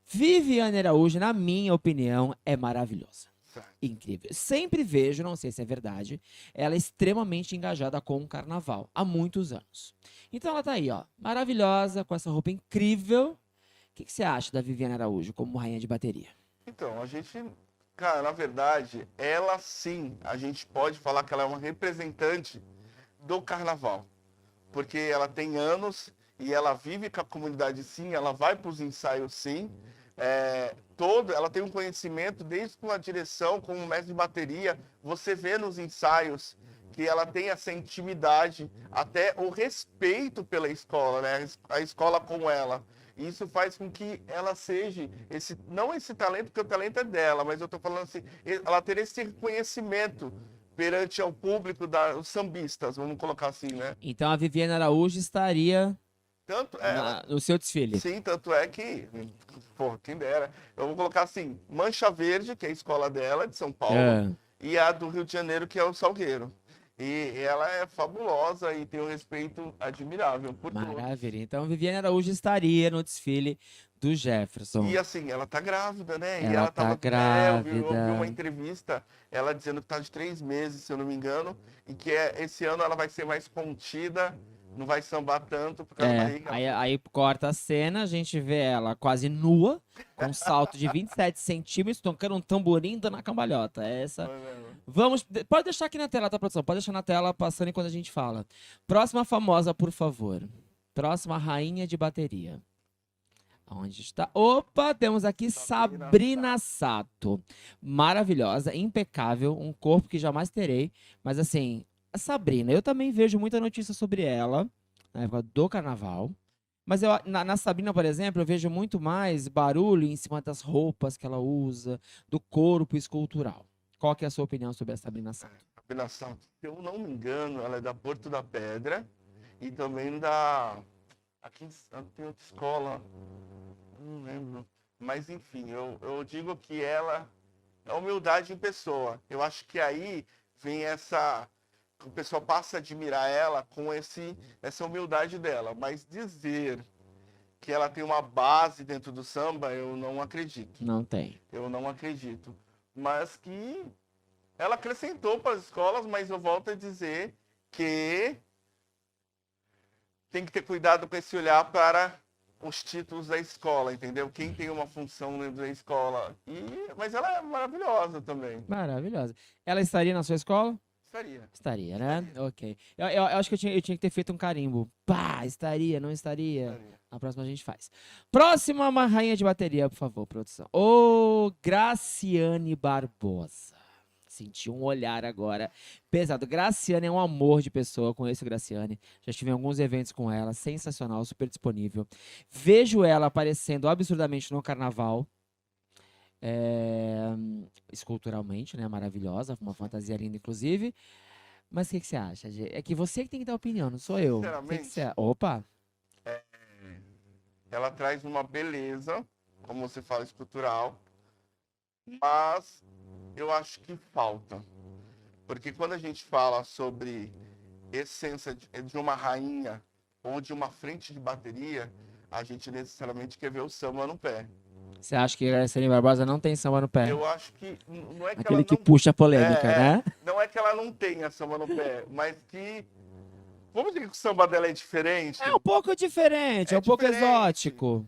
Viviane Araújo, na minha opinião, é maravilhosa. Certo. Incrível. Sempre vejo, não sei se é verdade, ela é extremamente engajada com o carnaval, há muitos anos. Então ela tá aí, ó, maravilhosa, com essa roupa incrível. O que você acha da Viviane Araújo como rainha de bateria? Então, a gente, cara, na verdade, ela sim, a gente pode falar que ela é uma representante do carnaval. Porque ela tem anos e ela vive com a comunidade sim, ela vai para os ensaios sim. Ela tem um conhecimento desde com a direção, como mestre de bateria. Você vê nos ensaios que ela tem essa intimidade, até o respeito pela escola, né? A escola com ela. Isso faz com que ela seja não esse talento, porque o talento é dela, mas eu estou falando assim, ela ter esse reconhecimento perante ao público dos sambistas, vamos colocar assim, né? Então a Viviane Araújo estaria Tanto no seu desfile. sim, tanto é que, pô, quem dera. Eu vou colocar assim, Mancha Verde, que é a escola dela, de São Paulo, É, e a do Rio de Janeiro, que é o Salgueiro. E ela é fabulosa e tem um respeito admirável por todos. maravilha. Então a Viviane Araújo estaria no desfile do Jefferson. E assim, ela tá grávida, né? E Ela ela tá tava. Eu vi uma grávida. entrevista, ela dizendo que tá de 3 meses, se eu não me engano, e que esse ano ela vai ser mais contida, não vai sambar tanto por causa da barriga. Aí corta a cena, a gente vê ela quase nua, com um salto de 27 centímetros, tocando um tamborim dando a cambalhota. Pode deixar aqui na tela, tá, produção? Pode deixar na tela passando enquanto a gente fala. Próxima famosa, por favor. Próxima rainha de bateria. Onde está? Opa, temos aqui Sabrina Sato. Maravilhosa, impecável, um corpo que jamais terei. Mas assim, a Sabrina, eu também vejo muita notícia sobre ela, na época do carnaval. Mas na Sabrina, por exemplo, eu vejo muito mais barulho em cima das roupas que ela usa, do corpo escultural. Qual que é a sua opinião sobre a Sabrina Sato? Sabrina Sato, se eu não me engano, ela é da Porto da Pedra e também da. Aqui tem outra escola, não lembro. Mas enfim, eu digo que ela é humildade em pessoa. Eu acho que aí vem o pessoal passa a admirar ela com essa humildade dela. Mas dizer que ela tem uma base dentro do samba, eu não acredito. Não tem. Eu não acredito. Mas que ela acrescentou para as escolas, mas eu volto a dizer que tem que ter cuidado com esse olhar para os títulos da escola, entendeu? Quem tem uma função dentro da escola. Mas ela é maravilhosa também. Maravilhosa. Ela estaria na sua escola? Estaria. Estaria, né? Ok. Eu acho que eu tinha que ter feito um carimbo. Pá, estaria, não estaria? Na próxima a gente faz. Próxima, uma rainha de bateria, por favor, produção. Ô, Graciane Barbosa. senti um olhar agora pesado. Graciane é um amor de pessoa, conheço a Graciane. Já estive em alguns eventos com ela, sensacional, super disponível. Vejo ela aparecendo absurdamente no carnaval. é, Esculturalmente, né? Maravilhosa, uma fantasia linda, inclusive. Mas o que você acha, Gê? É que você que tem que dar opinião, não sou eu. O que Sinceramente, você... Opa! ela traz uma beleza, como você fala, estrutural, mas eu acho que falta. Porque quando a gente fala sobre essência de uma rainha ou de uma frente de bateria, a gente necessariamente quer ver o samba no pé. Você acha que a Graciane Barbosa não tem samba no pé? Eu acho que não é que Aquele ela que não... puxa a polêmica, né? não é que ela não tenha samba no pé, mas que... Vamos dizer que o samba dela é diferente? É um pouco diferente, é um pouco diferente. exótico.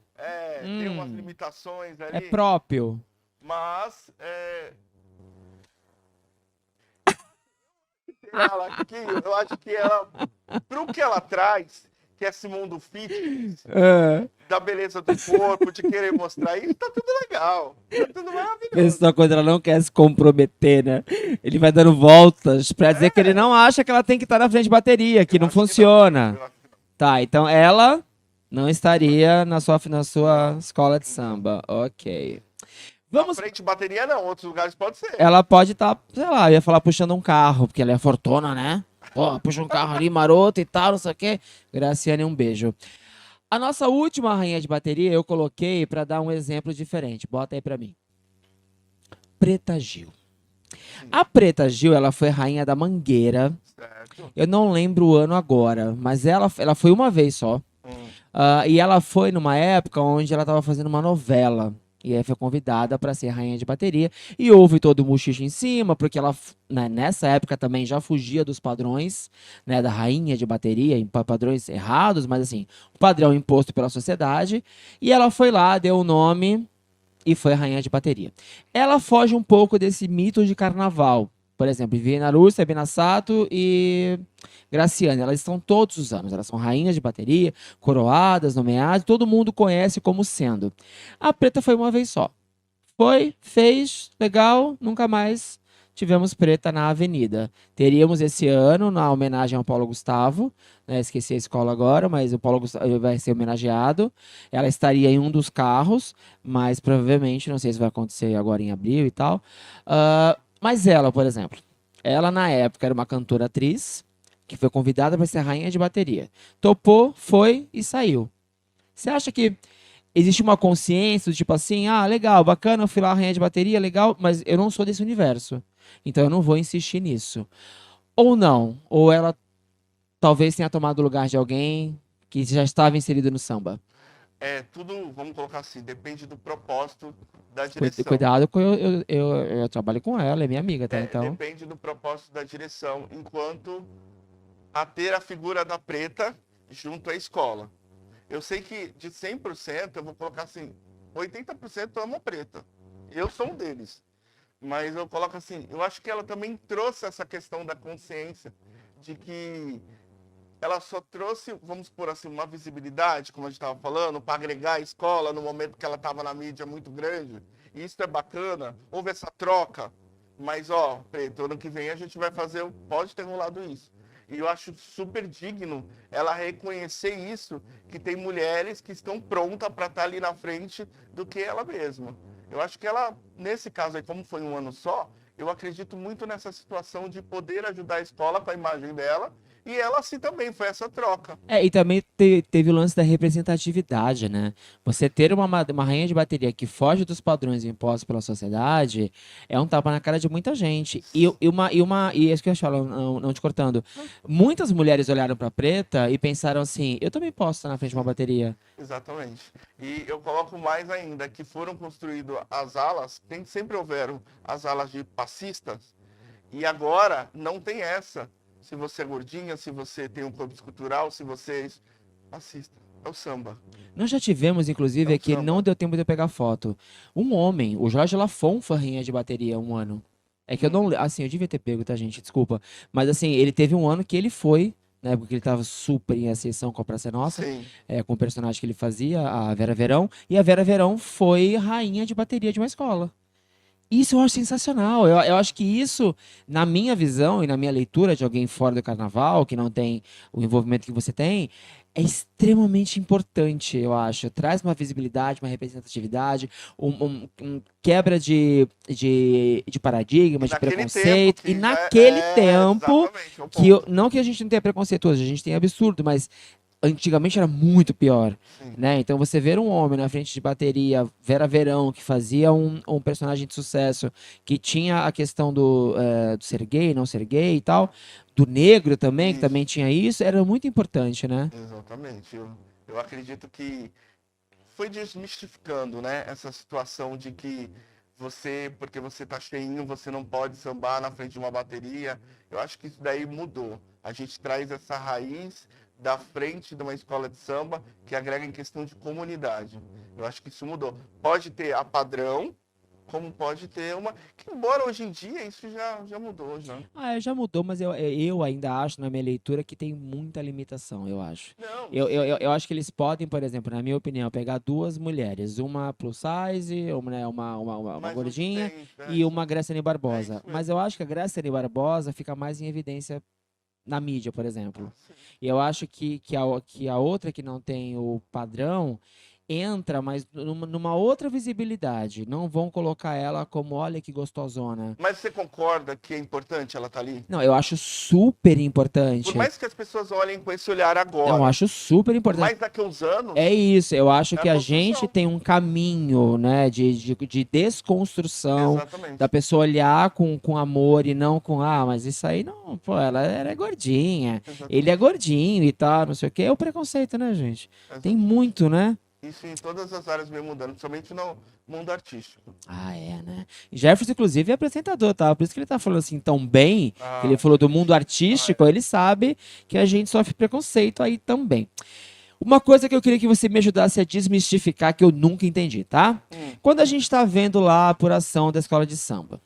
Tem umas limitações ali. É próprio. Mas eu acho que ela, pro que ela traz, que é esse mundo fitness, da beleza do corpo, de querer mostrar isso, tá tudo legal. Tá tudo maravilhoso. Pessoa, quando ela não quer se comprometer, né? Ele vai dando voltas pra dizer que ele não acha que ela tem que estar na frente de bateria, que Eu não acho que funciona. eu acho que não. Tá, então ela não estaria na sua escola de samba. Ok. Na frente de bateria não, outros lugares pode ser. Ela pode estar, sei lá, eu ia falar puxando um carro, porque ela é fortuna, né? Pô, puxa um carro ali maroto e tal, não sei o quê. Graciane, um beijo. A nossa última rainha de bateria eu coloquei pra dar um exemplo diferente. Bota aí pra mim. Preta Gil. A Preta Gil, ela foi rainha da Mangueira. Certo. Eu não lembro o ano agora, mas ela foi uma vez só. E ela foi numa época onde ela estava fazendo uma novela. E aí foi convidada para ser rainha de bateria. E houve todo o muxixe em cima, porque ela, né, nessa época também já fugia dos padrões, né, da rainha de bateria, em padrões errados, mas assim, o padrão imposto pela sociedade. E ela foi lá, deu o nome e foi rainha de bateria. Ela foge um pouco desse mito de carnaval. Por exemplo, Viviane Lúcia, Bina Sato e Graciane, elas estão todos os anos, elas são rainhas de bateria, coroadas, nomeadas, todo mundo conhece como sendo. A Preta foi uma vez só. Foi, fez, legal, nunca mais tivemos Preta na avenida. Teríamos esse ano, na homenagem ao Paulo Gustavo, né, esqueci a escola agora, mas o Paulo Gustavo vai ser homenageado. Ela estaria em um dos carros, mas provavelmente, não sei se vai acontecer agora em abril e tal. Mas ela, por exemplo, ela na época era uma cantora-atriz que foi convidada para ser rainha de bateria. Topou, foi e saiu. Você acha que existe uma consciência do tipo assim, ah, legal, bacana, eu fui lá rainha de bateria, legal, mas eu não sou desse universo. Então eu não vou insistir nisso. Ou não, ou ela talvez tenha tomado o lugar de alguém que já estava inserido no samba. Tudo, vamos colocar assim, depende do propósito da direção. Cuidado, que eu trabalho com ela, é minha amiga, tá? Então, Depende do propósito da direção, enquanto a ter a figura da Preta junto à escola. Eu sei que de 100%, eu vou colocar assim, 80% ama a Preta. Eu sou um deles. Mas eu coloco assim, eu acho que ela também trouxe essa questão da consciência de que ela só trouxe, vamos por assim, uma visibilidade, como a gente estava falando, para agregar a escola no momento que ela estava na mídia muito grande. E isso é bacana. Houve essa troca. Mas, ó, Preto, ano que vem a gente vai fazer, pode ter rolado isso. E eu acho super digno ela reconhecer isso, que tem mulheres que estão prontas para estar ali na frente do que ela mesma. Eu acho que ela, nesse caso aí, como foi um ano só, eu acredito muito nessa situação de poder ajudar a escola com a imagem dela. E ela assim também, foi essa troca. e também teve o lance da representatividade, né? Você ter uma rainha de bateria que foge dos padrões impostos pela sociedade é um tapa na cara de muita gente. E é isso que eu falo, não te cortando. Muitas mulheres olharam pra Preta e pensaram assim, eu também posso estar na frente de uma bateria. Exatamente. E eu coloco mais ainda, que foram construídas as alas, sempre houveram as alas de passistas, e agora não tem essa. Se você é gordinha, se você tem um corpo escultural, se você assista. É o samba. Nós já tivemos, inclusive, aqui, não deu tempo de eu pegar foto. Um homem, o Jorge Lafon, foi rainha de bateria um ano. É que eu não. Assim, eu devia ter pego, tá, gente? Desculpa. Mas assim, ele teve um ano que ele foi, né? Porque ele tava super em ascensão com a Praça é Nossa, Sim. com o personagem que ele fazia, a Vera Verão. E a Vera Verão foi rainha de bateria de uma escola. Isso eu acho sensacional. Eu acho que isso, na minha visão e na minha leitura de alguém fora do carnaval, que não tem o envolvimento que você tem, é extremamente importante, eu acho. Traz uma visibilidade, uma representatividade, quebra de E paradigma, de naquele tempo, preconceito. E que já naquele é tempo, exatamente, é o que eu, ponto. não que a gente não tenha preconceito hoje, a gente tem absurdo, mas antigamente era muito pior, Sim. né? Então você ver um homem na frente de bateria, Vera Verão, que fazia um personagem de sucesso, que tinha a questão do ser gay, não ser gay e tal, do negro também, que também Isso, tinha isso, era muito importante, né? exatamente. Eu acredito que foi desmistificando, né, essa situação de que você, porque você tá cheinho, você não pode sambar na frente de uma bateria. Eu acho que isso daí mudou. A gente traz essa raiz da frente de uma escola de samba que agrega em questão de comunidade. Eu acho que isso mudou. Pode ter a padrão, como pode ter uma, que embora hoje em dia isso já mudou já. Ah, já mudou, mas eu ainda acho, na minha leitura, que tem muita limitação, eu acho. Não, Eu sim, acho que eles podem, por exemplo, na minha opinião, pegar duas mulheres, uma plus size, uma, né, uma mas não se gordinha, tem, e isso, uma Graciane é Barbosa. isso Mas mesmo. eu acho que a Graciane Barbosa fica mais em evidência na mídia, por Ah, exemplo. sim. E eu acho que a outra que não tem o padrão entra, mas numa outra visibilidade. Não vão colocar ela como, olha que gostosona. Mas você concorda que é importante ela estar ali? Não, eu acho super Por importante. mais que as pessoas olhem com esse olhar Eu agora, acho super importante. mas daqui a uns É anos isso, eu acho é a que a gente construção. tem um caminho, né, de desconstrução, da Exatamente. pessoa olhar com amor e não com, ah, mas isso aí não, pô, ela é gordinha, ele é Exatamente. gordinho e tal, não sei o quê. É o preconceito, né, gente? Tem Exatamente. muito, né? Isso em todas as áreas vem mudando, principalmente no mundo artístico. Ah, é, né? Jefferson, inclusive, é apresentador, tá? Por isso que ele tá falando assim tão bem, que ele Ah, falou do mundo isso. Ah, artístico, é. ele sabe que a gente sofre preconceito aí também. Uma coisa que eu queria que você me ajudasse a desmistificar, que eu nunca entendi, tá? Hum, Quando a gente tá vendo lá a apuração da escola de samba,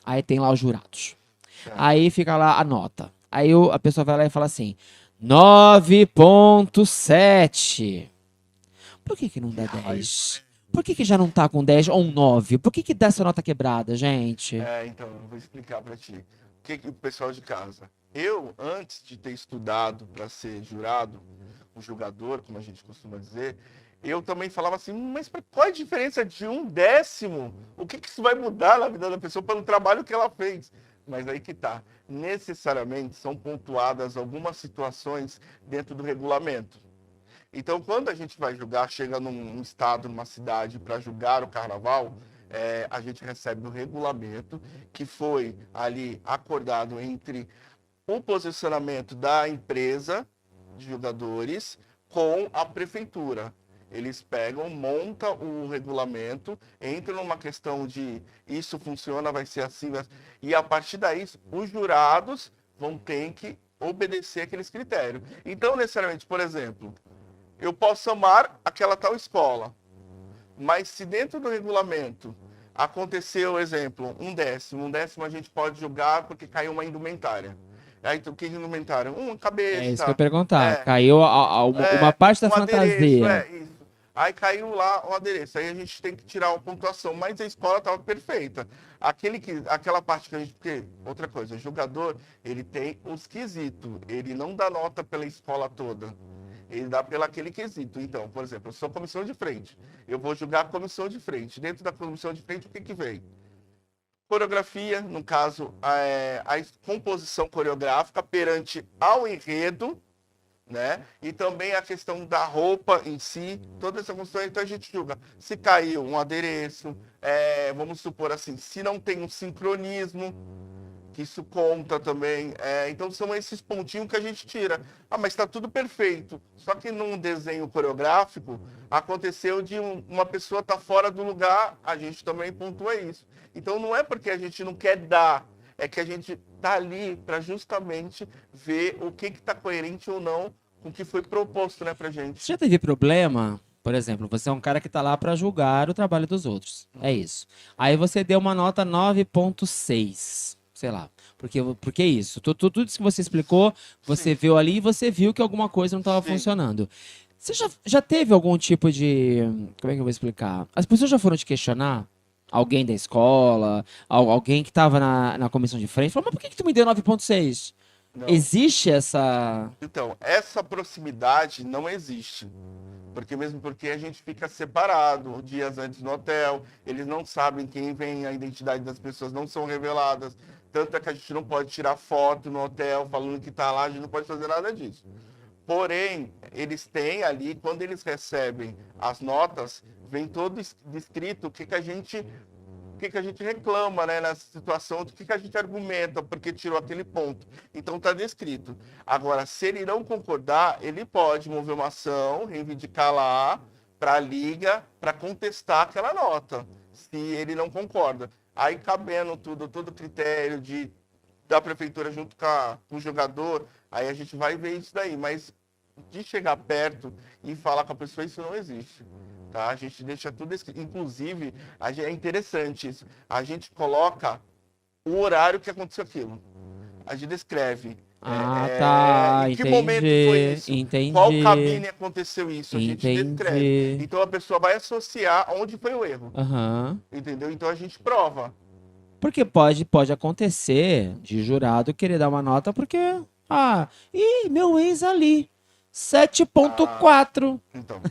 aí tem lá os jurados. certo. Aí fica lá a nota. Aí a pessoa vai lá e fala assim: 9,7. Por que não Que dá raiva, 10? né? Por que já não tá com 10 ou um 9? Por que dá essa nota quebrada, gente? É, então, eu vou explicar para ti. O que o pessoal de casa? Eu, antes de ter estudado para ser jurado, um julgador, como a gente costuma dizer, eu também falava assim, mas qual a diferença de um décimo? O que isso vai mudar na vida da pessoa pelo trabalho que ela fez? Mas aí que tá. Necessariamente são pontuadas algumas situações dentro do regulamento. Então, quando a gente vai julgar, chega num estado, numa cidade, para julgar o carnaval, a gente recebe o regulamento que foi ali acordado entre o posicionamento da empresa de jogadores com a prefeitura. Eles pegam, montam o regulamento, entram numa questão de isso funciona, vai ser assim, e a partir daí os jurados vão ter que obedecer aqueles critérios. Então, necessariamente, por exemplo, eu posso amar aquela tal escola, mas se dentro do regulamento aconteceu, exemplo, um décimo a gente pode julgar porque caiu uma indumentária. Aí, então, que indumentária? Uma É isso que eu ia cabeça, perguntar. é, Caiu uma parte da um adereço, fantasia. isso. Aí caiu lá o adereço, aí a gente tem que tirar uma pontuação, mas a escola estava perfeita. Aquela parte que a gente. Porque, outra coisa, o jogador, ele tem os quesitos, ele não dá nota pela escola toda. Ele dá pelo aquele quesito. Então, por exemplo, eu sou comissão de frente. Eu vou julgar a comissão de frente. Dentro da comissão de frente, o que vem? Coreografia, no caso, a composição coreográfica perante ao enredo, né? E também a questão da roupa em si, toda essa função, então a gente julga se caiu um adereço, vamos supor assim, se não tem um sincronismo, que isso conta também. Então são esses pontinhos que a gente tira. Ah, mas está tudo perfeito. Só que num desenho coreográfico aconteceu de uma pessoa estar fora do lugar, a gente também pontua isso. Então não é porque a gente não quer dar, é que a gente está ali para justamente ver o que está coerente ou não com o que foi proposto, né, pra gente. Você já teve problema? Por exemplo, você é um cara que tá lá pra julgar o trabalho dos outros. É isso. Aí você deu uma nota 9,6. Sei lá. Porque isso. Tudo isso que você explicou, você Sim, viu ali e você viu que alguma coisa não estava sim. funcionando. Você já teve algum tipo de. Como é que eu vou explicar? As pessoas já foram te questionar? alguém da escola, alguém que tava na comissão de frente, falou, mas por que tu me deu 9,6? Não. Existe essa... Então, essa proximidade não existe. Porque a gente fica separado dias antes no hotel, eles não sabem quem vem, a identidade das pessoas não são reveladas. Tanto é que a gente não pode tirar foto no hotel falando que está lá, a gente não pode fazer nada disso. Porém, eles têm ali, quando eles recebem as notas, vem todo descrito o que a gente reclama, né, nessa situação, o que a gente argumenta, porque tirou aquele ponto. Então está descrito. Agora, se ele não concordar, ele pode mover uma ação, reivindicar lá para a liga, para contestar aquela nota, se ele não concorda. Aí, cabendo todo critério da prefeitura junto com o jogador, aí a gente vai ver isso daí. Mas de chegar perto e falar com a pessoa, isso não existe. Tá? A gente deixa tudo escrito. Inclusive, é interessante isso. A gente coloca o horário que aconteceu aquilo. A gente descreve. Tá, em que momento foi isso? Entendi. Qual cabine aconteceu isso? A gente Entendi. descreve. Então a pessoa vai associar onde foi o erro. Aham. Entendeu? Então a gente prova. Porque pode acontecer de jurado querer dar uma nota porque... meu ex ali, 7,4. Então,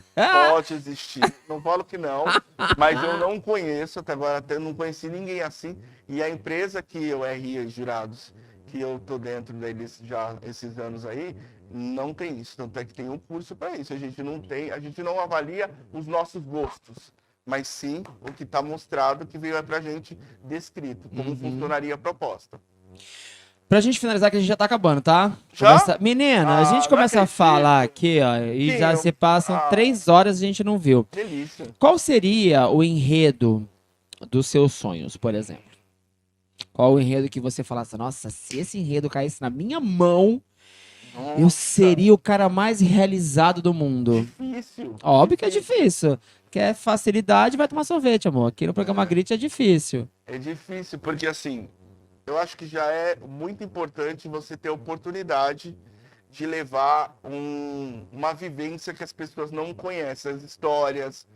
pode existir. Não falo que não, mas eu não conheço, até agora até não conheci ninguém assim. E a empresa que eu RI Jurados, que eu tô dentro deles já esses anos aí, não tem isso. Tanto é que tem um curso para isso. A gente não avalia os nossos gostos, mas sim o que está mostrado, que veio pra gente descrito, como funcionaria a proposta. Pra gente finalizar, que a gente já tá acabando, tá? Já? Menina, a gente começa a falar aqui, ó, e já se passam 3 horas e a gente não viu. Delícia. Qual seria o enredo dos seus sonhos, por exemplo? Qual o enredo que você falasse, nossa, se esse enredo caísse na minha mão, eu seria o cara mais realizado do mundo? Difícil. Óbvio que é difícil. Quer facilidade, vai tomar sorvete, amor. Aqui no programa Grit é difícil. É difícil, porque assim, eu acho que já é muito importante você ter a oportunidade de levar uma vivência que as pessoas não conhecem, as histórias,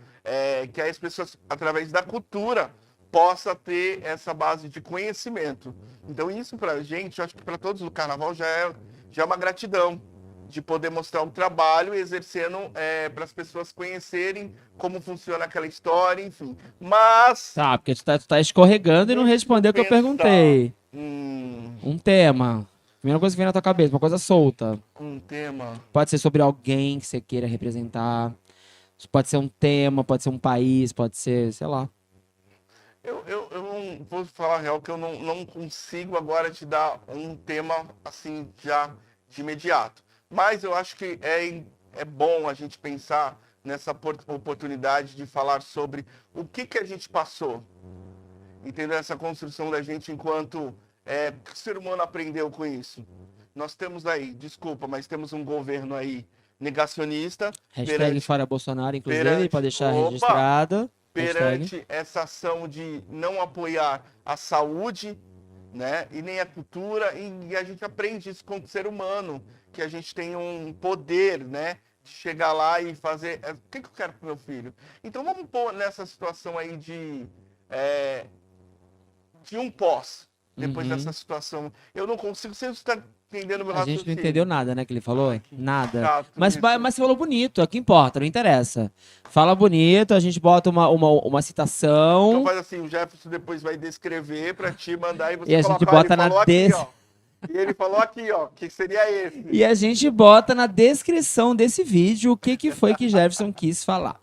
que as pessoas, através da cultura, possa ter essa base de conhecimento. Então isso pra gente, eu acho que para todos o carnaval já é uma gratidão de poder mostrar um trabalho exercendo para as pessoas conhecerem como funciona aquela história, enfim. Mas... Tá, porque tu tá escorregando e não respondeu o que eu perguntei. Um tema. Primeira coisa que vem na tua cabeça, uma coisa solta. Um tema. Pode ser sobre alguém que você queira representar. Pode ser um tema, pode ser um país, pode ser, sei lá. Eu não vou falar a real que eu não consigo agora te dar um tema assim já de imediato. Mas eu acho que é bom a gente pensar nessa oportunidade de falar sobre o que a gente passou. Entendeu? Essa construção da gente enquanto o que o ser humano aprendeu com isso. Nós temos aí, desculpa, mas temos um governo aí negacionista. Hashtag fora Bolsonaro, inclusive, para deixar registrado. Perante essa ação de não apoiar a saúde, né, e nem a cultura, e a gente aprende isso com o ser humano, que a gente tem um poder, né, de chegar lá e fazer o que eu quero pro meu filho. Então vamos pôr nessa situação aí de um pós, depois dessa situação. Eu não consigo, você está entendendo meu raciocínio. A gente não entendeu nada, né, que ele falou? Nada. chato Mas isso. você falou bonito, é o que importa, não interessa. Fala bonito, a gente bota uma citação. Então faz assim, o Jefferson depois vai descrever para te mandar e você E a gente coloca, bota ele na falou des- aqui, ó. E ele falou aqui, ó, que seria esse. E a gente bota na descrição desse vídeo o que foi que Jefferson quis falar.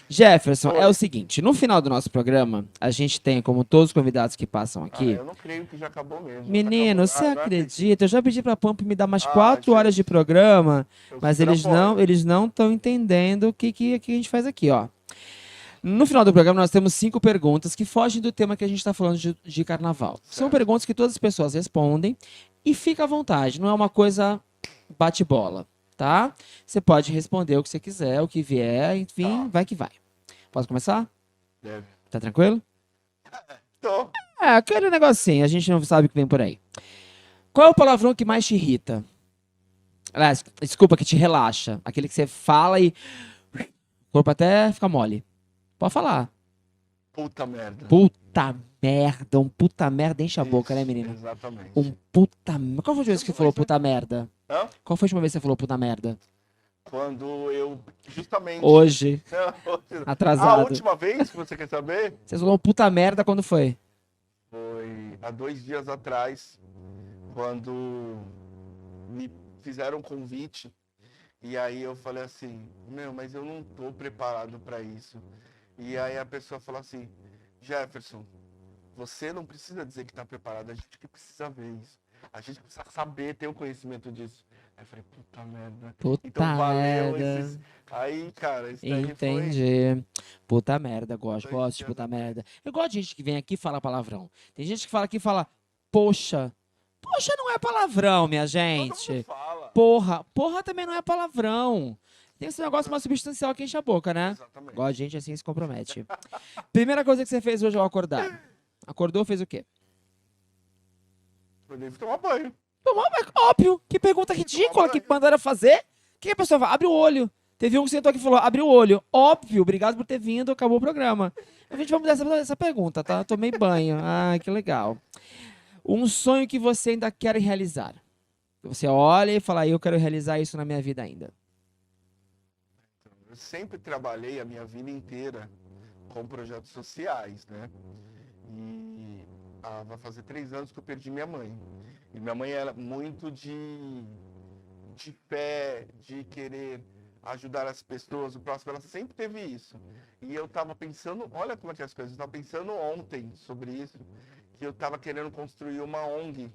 Jefferson, é o seguinte, no final do nosso programa, a gente tem, como todos os convidados que passam aqui... Eu não creio que já acabou mesmo. Menino, Acabou. você Não acredita? Eu já pedi pra Pump me dar mais 4 gente. horas de programa, Eu mas super apoio. eles não estão entendendo o que a gente faz aqui, ó. No final do programa, nós temos 5 perguntas que fogem do tema que a gente está falando de carnaval. São perguntas que todas as pessoas respondem e fica à vontade, não é uma coisa bate-bola, tá? Você pode responder o que você quiser, o que vier, enfim, vai que vai. Posso começar? Deve. Tá tranquilo? Tô. Aquele negocinho, a gente não sabe o que vem por aí. Qual é o palavrão que mais te irrita? Aliás, desculpa, que te relaxa. Aquele que você fala e o corpo até fica mole. Pode falar. Puta merda. Puta puta merda. Um puta merda enche a boca, né, Isso, menino? Exatamente. Um puta merda. Qual foi a última vez que você falou puta merda? Hã? Qual foi a última vez que você falou puta merda? Quando eu, justamente... Hoje, Não, a atrasado. última vez que você quer saber Você falou puta merda quando foi? foi há 2 dias atrás, quando me fizeram um convite. E aí eu falei assim, mas eu não tô preparado para isso. E aí a pessoa falou assim, Jefferson, você não precisa dizer que tá preparado, a gente que precisa ver isso. A gente precisa saber, ter o conhecimento disso. Aí eu falei, puta merda. Puta Então valeu merda. esses... Aí, cara, isso daí foi... Entendi. Puta merda, gosto de 2 dias puta atrás. merda. Eu gosto de gente que vem aqui e fala palavrão. Tem gente que fala aqui e fala, poxa. Poxa não é palavrão, minha Todo gente. mundo fala. Porra. Porra também não é palavrão. Tem esse negócio mais substancial que enche a boca, né? Exatamente. Gosto de gente assim se compromete. Primeira coisa que você fez hoje ao acordar. Acordou, fez o quê? Eu devo tomar banho. Tomou, mas óbvio. Que pergunta ridícula que mandaram fazer. O que a pessoa fala? Abre o olho. Teve um que sentou aqui e falou, abre o olho. Óbvio, obrigado por ter vindo, acabou o programa. A gente vai mudar essa pergunta, tá? Tomei banho. Ah, que legal. Um sonho que você ainda quer realizar. Você olha e fala, eu quero realizar isso na minha vida ainda. Eu sempre trabalhei a minha vida inteira com projetos sociais, né? E vai fazer 3 anos que eu perdi minha mãe. E minha mãe era muito de fé, de querer ajudar as pessoas, o próximo, ela sempre teve isso. E eu tava pensando, olha como é que é as coisas, eu tava pensando ontem sobre isso, que eu tava querendo construir uma ONG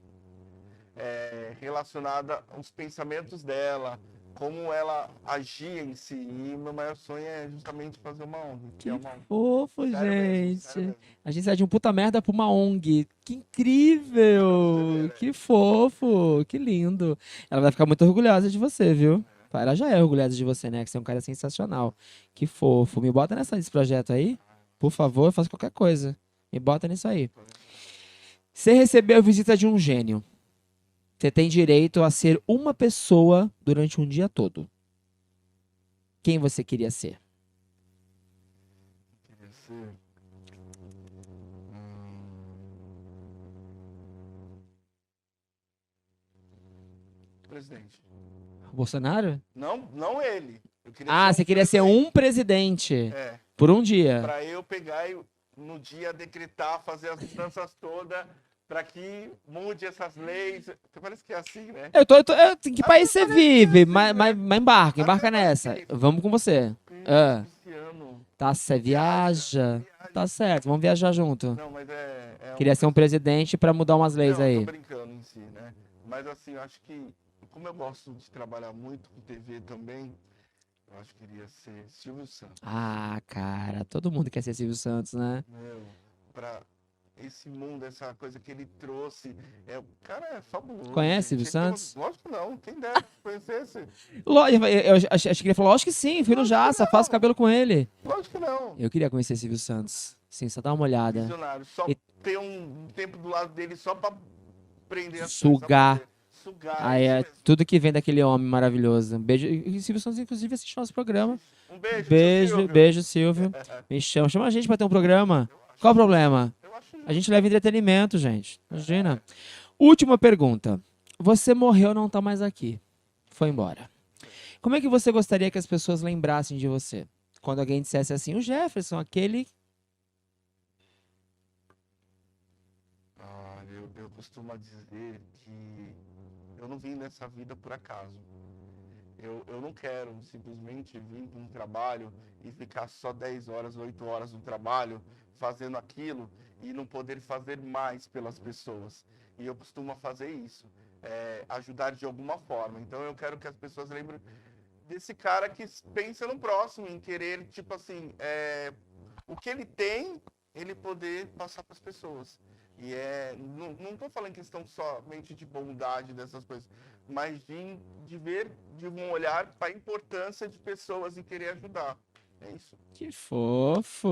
relacionada aos pensamentos dela, como ela agia em si. E meu maior sonho é justamente fazer uma ONG. Que é uma... Fofo, Sério mesmo, sério gente. mesmo. A gente sai de um puta merda pra uma ONG. Que incrível! Que fofo! Que lindo! Ela vai ficar muito orgulhosa de você, viu? Ela já é orgulhosa de você, né? Que você é um cara sensacional. Que fofo. Me bota nesse projeto aí. Por favor, faça qualquer coisa. Me bota nisso aí. Você recebeu a visita de um gênio. Você tem direito a ser uma pessoa durante um dia todo. Quem você queria ser? Queria ser... Presidente. Bolsonaro? Não ele. Eu queria Ah, ser você queria ser presidente. um presidente É, por um dia. pra eu pegar e no dia decretar, fazer as mudanças todas, pra que mude essas leis. Parece que é assim, né? Em que país você vive? Mas embarca nessa. Vamos com você. Ah. Esse ano. Tá, você viaja. Tá certo, vamos viajar junto. Não, mas Queria ser um presidente pra mudar umas leis Não, eu aí. tô brincando em si, né? Mas assim, eu acho que, como eu gosto de trabalhar muito com TV também, eu acho que queria ser Silvio Santos. Ah, cara, todo mundo quer ser Silvio Santos, né? Meu, pra esse mundo, essa coisa que ele trouxe. O cara é fabuloso. Conhece gente. Silvio Santos? Lógico que não, quem dera que conhecesse. Eu achei que ele falou, lógico que sim, fui no Jaça, faço cabelo com ele. Lógico que não. Eu queria conhecer Silvio Santos. Sim, só dá uma olhada. Visionário. Só E- ter um tempo do lado dele só pra prender as Sugar. coisas. Sugar. Aí isso é mesmo. tudo que vem daquele homem maravilhoso. Um beijo. E Silvio Santos, inclusive, assiste nosso programa. Um beijo, tio Beijo, Silvio. beijo, Silvio. Me chama. Chama a gente pra ter um programa. Qual o problema? Eu acho A gente leva entretenimento, gente. Imagina. Última pergunta. Você morreu, não tá mais aqui. Foi embora. Como é que você gostaria que as pessoas lembrassem de você? Quando alguém dissesse assim, o Jefferson, aquele... Eu costumo dizer que eu não vim nessa vida por acaso. Eu não quero simplesmente vir para um trabalho e ficar só 10 horas, 8 horas no trabalho, fazendo aquilo e não poder fazer mais pelas pessoas. E eu costumo fazer isso, ajudar de alguma forma. Então eu quero que as pessoas lembrem desse cara que pensa no próximo, em querer, tipo assim, o que ele tem, ele poder passar para as pessoas. E não estou falando questão somente de bondade dessas coisas, mas de ver de um olhar para a importância de pessoas e querer ajudar. É isso. Que fofo.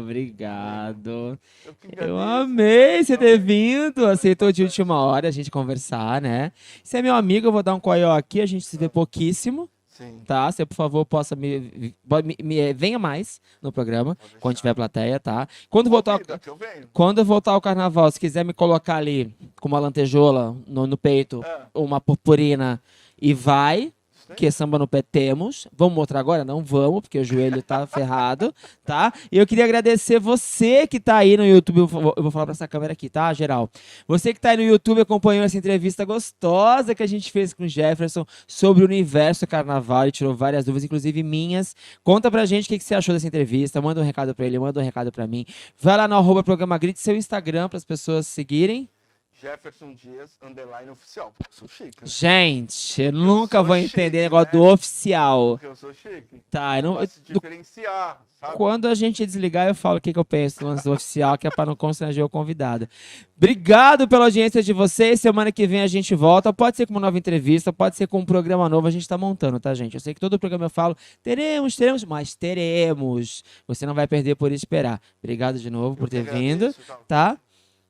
Obrigado. Eu que Eu agradeço. amei você ter vindo. Aceitou de última hora a gente conversar, né? Você é meu amigo, eu vou dar um coió aqui, a gente se vê pouquíssimo. Sim. Sim. tá? Você, por favor, possa venha mais no programa, Pode quando deixar. tiver plateia, tá? Quando voltar, Convida, que eu venho. quando eu voltar ao carnaval, se quiser me colocar ali com uma lantejola no peito, Ah. uma purpurina e vai, Isso aí. que samba no pé temos. Vamos mostrar agora? Não vamos, porque o joelho tá ferrado, tá? E eu queria agradecer você que tá aí no YouTube, eu vou falar pra essa câmera aqui, tá, geral? Você que tá aí no YouTube acompanhando essa entrevista gostosa que a gente fez com o Jefferson sobre o universo carnaval, ele tirou várias dúvidas, inclusive minhas. Conta pra gente o que você achou dessa entrevista, manda um recado pra ele, manda um recado pra mim. Vai lá no @programa Grit, seu Instagram, para as pessoas seguirem. Jefferson Dias, _ oficial. Porque eu sou chique. Né? Gente, eu nunca sou vou chique, entender o negócio né? do oficial. Porque eu sou chique. Tá, eu não, Pra se diferenciar, sabe? quando a gente desligar, eu falo o que eu penso do lance do oficial, que é para não constranger o convidado. Obrigado pela audiência de vocês. Semana que vem a gente volta. Pode ser com uma nova entrevista, pode ser com um programa novo. A gente tá montando, tá, gente? Eu sei que todo programa eu falo, teremos, mas teremos. Você não vai perder por esperar. Obrigado de novo por Eu que ter vindo, agradeço, tá?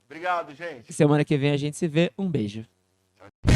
Obrigado, gente. Semana que vem a gente se vê. Um beijo. Tchau.